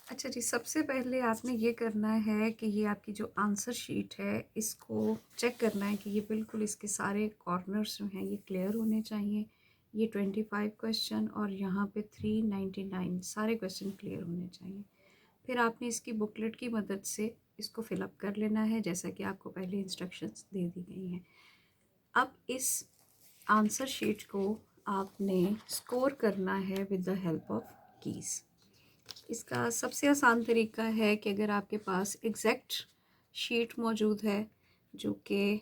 अच्छा जी, सबसे पहले आपने ये करना है कि ये आपकी जो आंसर शीट है इसको चेक करना है कि ये बिल्कुल इसके सारे कॉर्नर्स जो हैं ये क्लियर होने चाहिए। ये 25 क्वेश्चन और यहाँ पे 399 सारे क्वेश्चन क्लियर होने चाहिए। फिर आपने इसकी बुकलेट की मदद से इसको फिलअप कर लेना है जैसा कि आपको पहले इंस्ट्रक्शंस दे दी गई हैं। अब इस आंसर शीट को आपने स्कोर करना है with the help of keys. इसका सबसे आसान तरीका है कि अगर आपके पास एग्जैक्ट शीट मौजूद है जो कि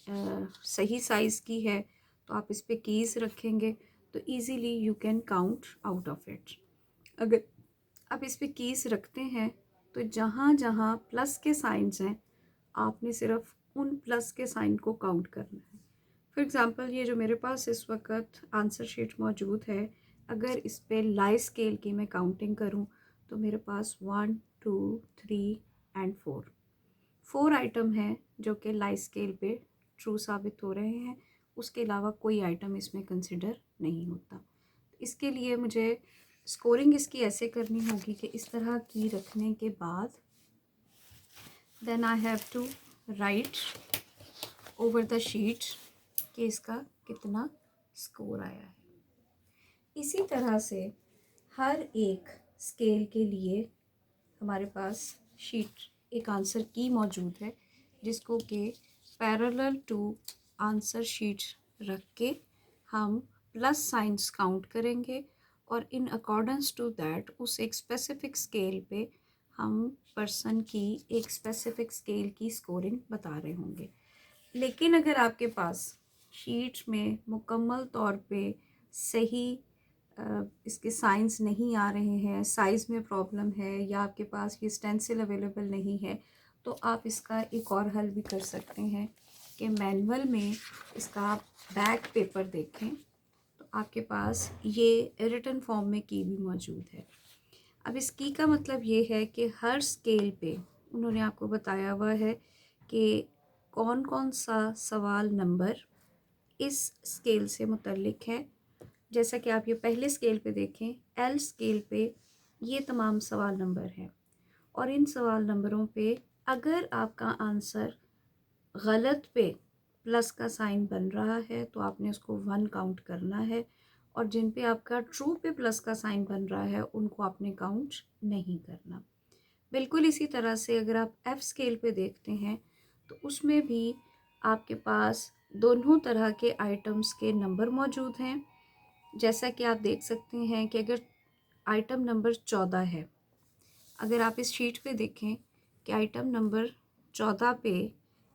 सही साइज़ की है तो आप इस पे कीज़ रखेंगे तो easily you can count out of it. अगर आप इस पे कीज़ रखते हैं तो जहाँ जहाँ प्लस के साइंस हैं आपने सिर्फ उन प्लस के साइन को काउंट करना है। फॉर एग्ज़ाम्पल ये जो मेरे पास इस वक्त आंसर शीट मौजूद है, अगर इस पे लाई स्केल की मैं काउंटिंग करूं तो मेरे पास 1 2 3 एंड 4 आइटम हैं जो कि लाई स्केल पे ट्रू साबित हो रहे हैं। उसके अलावा कोई आइटम इसमें कंसिडर नहीं होता। इसके लिए मुझे स्कोरिंग इसकी ऐसे करनी होगी कि इस तरह की रखने के बाद then I have to write over the sheet कि इसका कितना स्कोर आया है। इसी तरह से हर एक स्केल के लिए हमारे पास शीट एक आंसर की मौजूद है जिसको कि पैरेलल टू आंसर शीट रख के हम प्लस साइंस काउंट करेंगे और इन अकॉर्डेंस टू दैट उस एक स्पेसिफिक स्केल पे हम पर्सन की एक स्पेसिफिक स्केल की स्कोरिंग बता रहे होंगे। लेकिन अगर आपके पास शीट में मुकम्मल तौर पे सही इसके साइंस नहीं आ रहे हैं, साइज़ में प्रॉब्लम है या आपके पास ये स्टेंसिल अवेलेबल नहीं है तो आप इसका एक और हल भी कर सकते हैं कि मैनुअल में इसका आप बैक पेपर देखें तो आपके पास ये रिटन फॉर्म में की भी मौजूद है। अब इस की का मतलब ये है कि हर स्केल पे उन्होंने आपको बताया हुआ है कि कौन कौन सा सवाल नंबर इस स्केल से मुतल्लिक है। जैसा कि आप ये पहले स्केल पे देखें, एल स्केल पे ये तमाम सवाल नंबर हैं और इन सवाल नंबरों पे अगर आपका आंसर गलत पे प्लस का साइन बन रहा है तो आपने उसको 1 काउंट करना है और जिन पे आपका ट्रू पे प्लस का साइन बन रहा है उनको आपने काउंट नहीं करना। बिल्कुल इसी तरह से अगर आप एफ़ स्केल पे देखते हैं तो उसमें भी आपके पास दोनों तरह के आइटम्स के नंबर मौजूद हैं। जैसा कि आप देख सकते हैं कि अगर आइटम नंबर 14 है, अगर आप इस शीट पे देखें कि आइटम नंबर 14 पे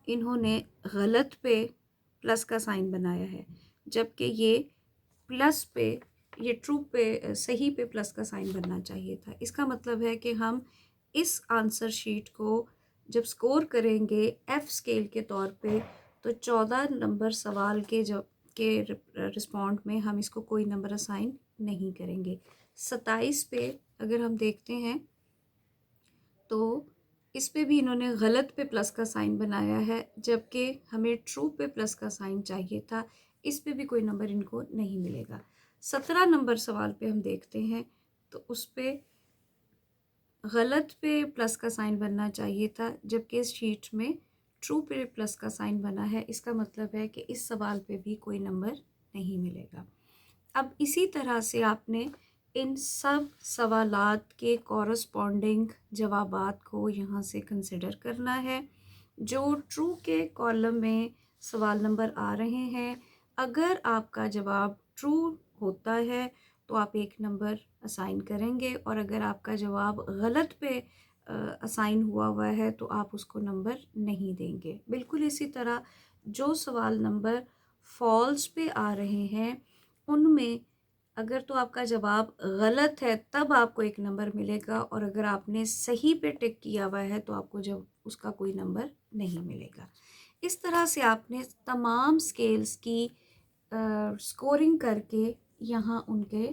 इन्होंने गलत पे प्लस का साइन बनाया है जबकि ये प्लस पे ये ट्रू पे सही पे प्लस का साइन बनना चाहिए था। इसका मतलब है कि हम इस आंसर शीट को जब स्कोर करेंगे एफ़ स्केल के तौर पे तो 14 नंबर सवाल के जब के रिस्पॉन्ड में हम इसको कोई नंबर असाइन नहीं करेंगे। 27 पे अगर हम देखते हैं तो इस पे भी इन्होंने गलत पे प्लस का साइन बनाया है जबकि हमें ट्रू पे प्लस का साइन चाहिए था। इस पे भी कोई नंबर इनको नहीं मिलेगा। 17 नंबर सवाल पे हम देखते हैं तो उस पे गलत पे प्लस का साइन बनना चाहिए था जबकि इस शीट में ट्रू पे प्लस का साइन बना है। इसका मतलब है कि इस सवाल पे भी कोई नंबर नहीं मिलेगा। अब इसी तरह से आपने इन सब सवालात के कॉरस्पॉन्डिंग जवाबात को यहाँ से कंसिडर करना है। जो ट्रू के कॉलम में सवाल नंबर आ रहे हैं, अगर आपका जवाब ट्रू होता है तो आप एक नंबर असाइन करेंगे और अगर आपका जवाब गलत पे असाइन हुआ हुआ है तो आप उसको नंबर नहीं देंगे। बिल्कुल इसी तरह जो सवाल नंबर फॉल्स पे आ रहे हैं उनमें अगर तो आपका जवाब गलत है तब आपको एक नंबर मिलेगा और अगर आपने सही पे टिक किया हुआ है तो आपको जब उसका कोई नंबर नहीं मिलेगा। इस तरह से आपने तमाम स्केल्स की स्कोरिंग करके यहाँ उनके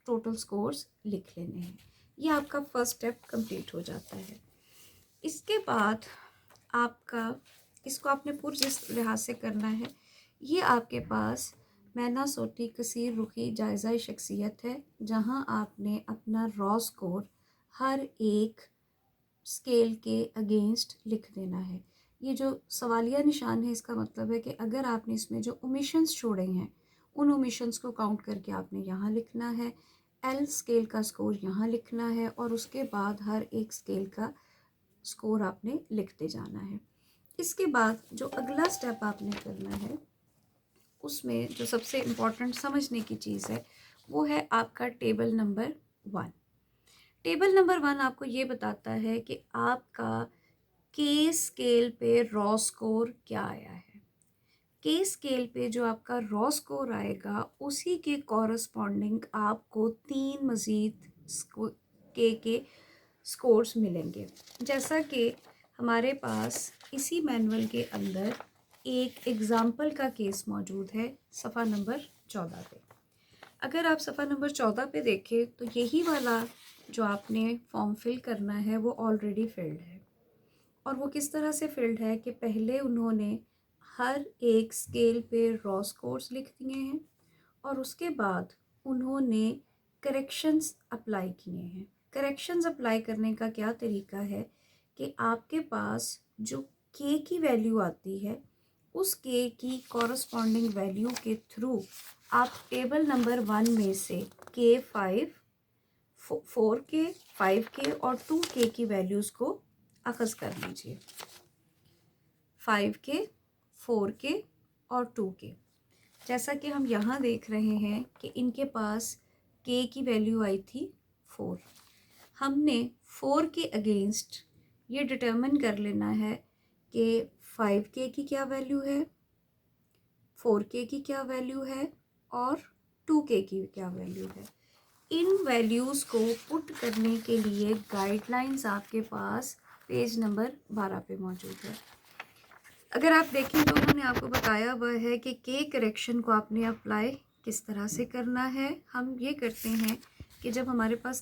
टोटल स्कोर्स लिख लेने हैं। ये आपका फर्स्ट स्टेप कंप्लीट हो जाता है। इसके बाद आपका इसको आपने पूरे जिस लिहाज से करना है, ये आपके पास मैना सोटी कसीर रुखी जायज़ा शख्सियत है जहाँ आपने अपना रॉ स्कोर हर एक स्केल के अगेंस्ट लिख देना है। ये जो सवालिया निशान है इसका मतलब है कि अगर आपने इसमें जो ओमिशंस छोड़े हैं उन ओमिशंस को काउंट करके आपने यहाँ लिखना है। एल स्केल का स्कोर यहाँ लिखना है और उसके बाद हर एक स्केल का स्कोर आपने लिखते जाना है। इसके बाद जो अगला स्टेप आपने करना है उसमें जो सबसे इम्पॉर्टेंट समझने की चीज़ है वो है आपका टेबल नंबर 1। टेबल नंबर 1 आपको ये बताता है कि आपका के स्केल पे रॉ स्कोर क्या आया है। के स्केल पे जो आपका रॉ स्कोर आएगा उसी के कॉरस्पॉन्डिंग आपको 3 मज़ीद के स्कोर्स मिलेंगे। जैसा कि हमारे पास इसी मैनुअल के अंदर एक एग्ज़ाम्पल का केस मौजूद है सफ़ा नंबर 14 पे। अगर आप सफ़ा नंबर 14 पे देखें तो यही वाला जो आपने फॉर्म फिल करना है वो ऑलरेडी फिल्ड है। और वो किस तरह से फिल्ड है कि पहले उन्होंने हर एक स्केल पे रॉ स्कोर्स लिख दिए हैं और उसके बाद उन्होंने करेक्शंस अप्लाई किए हैं। करेक्शंस अप्लाई करने का क्या तरीका है कि आपके पास जो के की वैल्यू आती है उस के की कॉरस्पॉन्डिंग वैल्यू के थ्रू आप टेबल नंबर 1 में से के 5, 4 के, 5 के और 2 के की वैल्यूज़ को अखज़ कर लीजिए। 5 के, 4 के और 2 के। जैसा कि हम यहाँ देख रहे हैं कि इनके पास के की वैल्यू आई थी 4। हमने 4 के अगेंस्ट ये डिटर्मिन कर लेना है कि 5 के की क्या वैल्यू है, 4 के की क्या वैल्यू है और 2 के की क्या वैल्यू है। इन वैल्यूज़ को पुट करने के लिए गाइडलाइंस आपके पास पेज नंबर 12 पे मौजूद है। अगर आप देखें तो उन्होंने आपको बताया हुआ है कि के करेक्शन को आपने अप्लाई किस तरह से करना है। हम ये करते हैं कि जब हमारे पास